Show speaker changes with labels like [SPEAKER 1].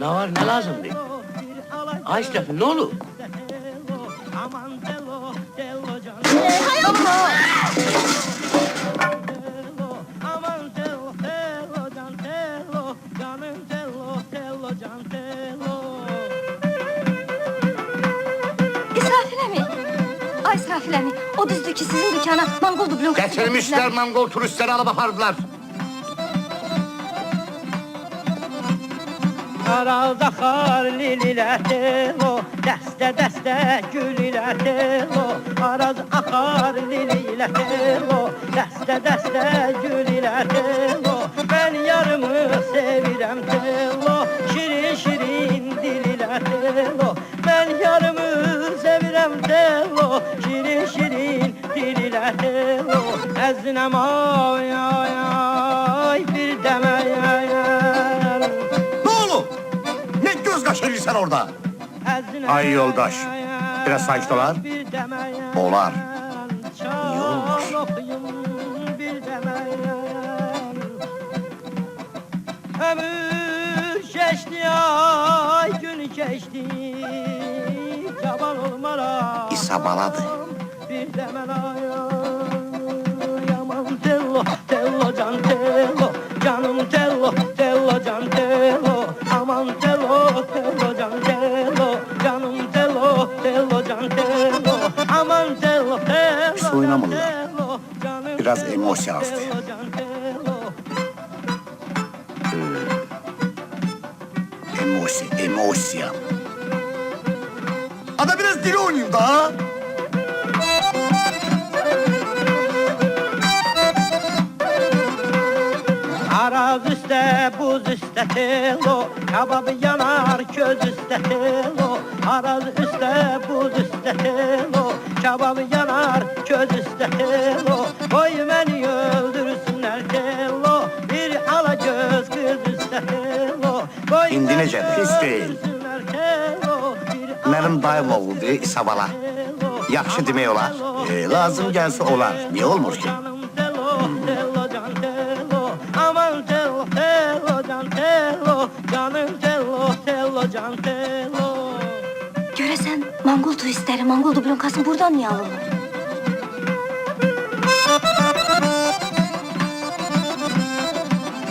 [SPEAKER 1] Ne var, ne lazım diye? Ayş lafı, ne olur?
[SPEAKER 2] Hay Allah! İsrafil mi? Ay İsrafil mi? O düzdür ki sizin dükkana Mangol dublon...
[SPEAKER 1] Getirmişler Mangol turistleri alıp apardılar.
[SPEAKER 3] Aralda xar lililər telo, dəstə-dəstə güllər telo. Araz axar lililər telo, dəstə-dəstə güllər telo. Mən yarımı sevirəm telo, şirin-şirin dillər telo. Mən yarımı sevirəm telo, şirin-şirin dillər telo. Əzinəm ay ay ay, bir dəmə ay ay.
[SPEAKER 1] Sen orada. Ay yoldaş, biraz sakin olar. Olar. İyi olmuş.
[SPEAKER 3] Ömür geçti, ay gün geçti, cavan olmaram.
[SPEAKER 1] İsa baladı.
[SPEAKER 3] Bir demel ay aman tello, tello can tello, canım tello, tello can tello, aman tello, tello can tello, canım tello, tello can tello, aman tello, tello.
[SPEAKER 1] Pis oynamalı. Biraz emosyon hastı. Emosyon. Ada biraz dili oynayayım da.
[SPEAKER 3] Araz üstte, buz üstte telo, kababı yanar köz üstte telo. Araz üstte, buz üstte telo, kababı yanar köz üstte telo. Koy beni öldürsünler telo, bir ala göz kız üstte telo.
[SPEAKER 1] İndi necə, pis deyil. Mənim dayım oğludur, İsa bala. Yaxşı demək olar. Lazım gəlsə olar. Niyə olmur ki?
[SPEAKER 2] Göresen Mangol turistleri Mangol dublonkasını buradan niye alırlar?